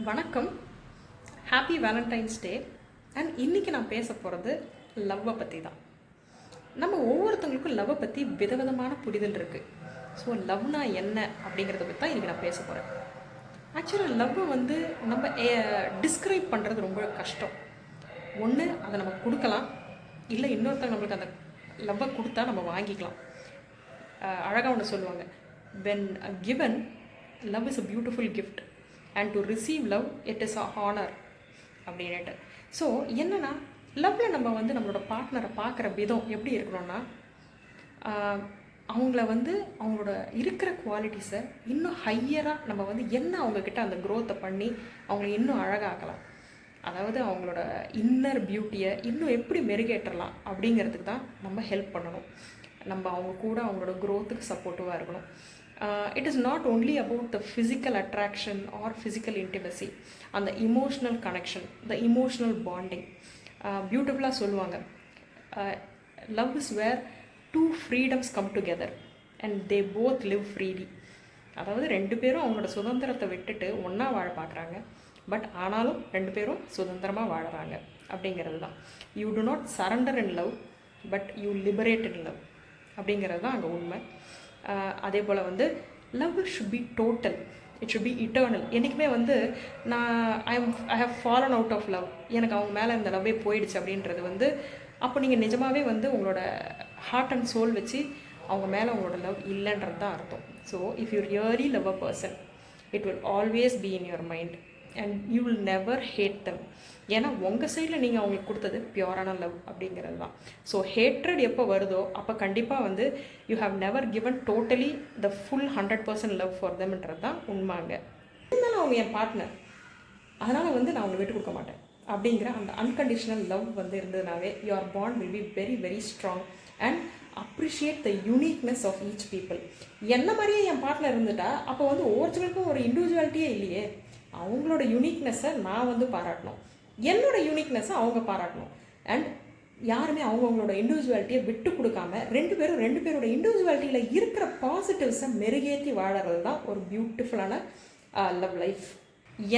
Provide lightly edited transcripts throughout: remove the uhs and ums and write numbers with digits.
வணக்கம். Happy Valentine's day. And இன்றைக்கி நான் பேச போகிறது லவ்வை பற்றி தான். நம்ம ஒவ்வொருத்தவங்களுக்கும் லவ்வை பற்றி விதவிதமான புரிதல் இருக்குது. ஸோ லவ்னா என்ன அப்படிங்கிறத பற்றி தான் இன்றைக்கி நான் பேச போகிறேன். ஆக்சுவலாக லவ்வை நம்ம டிஸ்கிரைப் பண்ணுறது ரொம்ப கஷ்டம். ஒன்று அதை நம்ம கொடுக்கலாம், இல்லை இன்னொருத்தவங்க நம்மளுக்கு அந்த லவ்வை கொடுத்தா நம்ம வாங்கிக்கலாம். அழகாக ஒன்று சொல்லுவாங்க, when given love is a beautiful gift and to receive love it is a honour அப்படின்ட்டு. ஸோ என்னென்னா, லவ்வில் நம்ம நம்மளோட பார்ட்னரை பார்க்குற விதம் எப்படி இருக்கணும்னா, அவங்கள அவங்களோட இருக்கிற குவாலிட்டிஸை இன்னும் ஹையராக நம்ம என்ன அவங்கக்கிட்ட அந்த க்ரோத்தை பண்ணி அவங்கள இன்னும் அழகாக்கலாம். அதாவது அவங்களோட இன்னர் பியூட்டியை இன்னும் எப்படி மெருகேற்றலாம் அப்படிங்கிறதுக்கு தான் நம்ம ஹெல்ப் பண்ணணும். நம்ம அவங்க கூட அவங்களோட க்ரோத்துக்கு சப்போர்ட்டிவாக இருக்கணும். It is not only about the physical attraction or physical intimacy, and the emotional connection, the emotional bonding. Beautifully சொல்லுவாங்க, love is where two freedoms come together and they both live freely. அதாவது ரெண்டு பேரும் அவங்களோட சுதந்திரத்தை விட்டுட்டு ஒன்றா வாழ பார்க்குறாங்க, பட் ஆனாலும் ரெண்டு பேரும் சுதந்திரமாக வாழறாங்க அப்படிங்கிறது தான். You do not surrender in love, but you liberate in love அப்படிங்கிறது தான் அங்கே உண்மை. அதே போல் love should be total, it should be eternal. என்றைக்குமே நான் I have fallen out of love, எனக்கு அவங்க மேலே இந்த லவ்வே போயிடுச்சு அப்படின்றது அப்போ நீங்கள் நிஜமாகவே உங்களோட ஹார்ட் அண்ட் சோல் வச்சு அவங்க மேலே உங்களோட லவ் இல்லைன்றது தான் அர்த்தம். So if you really love a person, it will always be in your mind and you will never hate them. ஏன்னா உங்கள் சைடில் நீங்கள் அவங்களுக்கு கொடுத்தது பியூரான லவ் அப்படிங்கிறது தான். ஸோ ஹேட்ரட் எப்போ வருதோ அப்போ கண்டிப்பாக you have never given totally the full 100% love for தெம்ன்றது தான் உண்மைங்க. இருந்தாலும் அவங்க என் பார்ட்னர், அதனால் நான் அவங்களை விட்டு கொடுக்க மாட்டேன் அப்படிங்கிற அந்த அன்கண்டிஷனல் லவ் இருந்ததுனாவே your bond will be very very strong and appreciate the uniqueness of each people. என்ன மாதிரியே என் பார்ட்னர் இருந்துட்டா அப்போ ஒவ்வொருத்தருக்கும் ஒரு இண்டிவிஜுவாலிட்டியே இல்லையே. அவங்களோட யூனிக்னஸை நான் பாராட்டணும், என்னோட யூனிக்னஸை அவங்க பாராட்டணும். அண்ட் யாருமே அவங்களோட இண்டிவிஜுவாலிட்டியை விட்டு கொடுக்காம ரெண்டு பேரோட இண்டிவிஜுவாலிட்டியில் இருக்கிற பாசிட்டிவ்ஸை மெருகேற்றி வாழறது தான் ஒரு பியூட்டிஃபுல்லான லவ் லைஃப்.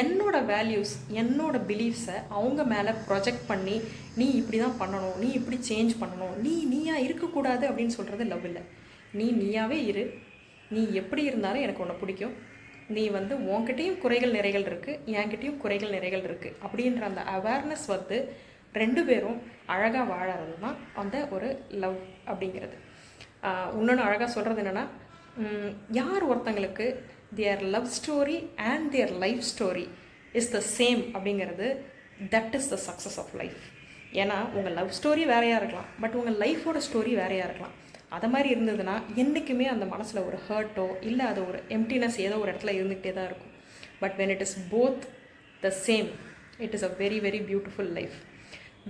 என்னோட வேல்யூஸ், என்னோட பிலீஃப்ஸை அவங்க மேலே ப்ரொஜெக்ட் பண்ணி நீ இப்படி தான் பண்ணணும், நீ இப்படி சேஞ்ச் பண்ணணும், நீயா இருக்கக்கூடாது அப்படின்னு சொல்கிறது லவ் இல்லை. நீயாவே இரு, நீ எப்படி இருந்தாலும் எனக்கு உன்னை பிடிக்கும், நீ உன்கிட்டையும் குறைகள் நிறைகள் இருக்குது, என்கிட்டையும் குறைகள் நிறைகள் இருக்குது அப்படின்ற அந்த அவேர்னஸ் ரெண்டு பேரும் அழகாக வாழறது தான் அந்த ஒரு லவ் அப்படிங்கிறது. இன்னொன்று அழகாக சொல்கிறது என்னென்னா, யார் ஒருத்தங்களுக்கு their love story and their life story is the same அப்படிங்கிறது, that is the success of life. ஏன்னா உங்கள் லவ் ஸ்டோரி வேறையாக இருக்கலாம், பட் உங்கள் லைஃபோட ஸ்டோரி வேறையாக இருக்கலாம். அதை மாதிரி இருந்ததுன்னா என்றைக்குமே அந்த மனசில் ஒரு ஹர்ட்டோ இல்லை அது ஒரு எம்டினஸ் ஏதோ ஒரு இடத்துல இருந்துகிட்டே தான் இருக்கும். But when it is both the same, it is a very very beautiful life.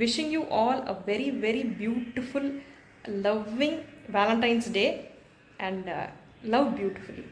Wishing you all a very very beautiful loving Valentine's day and love beautifully.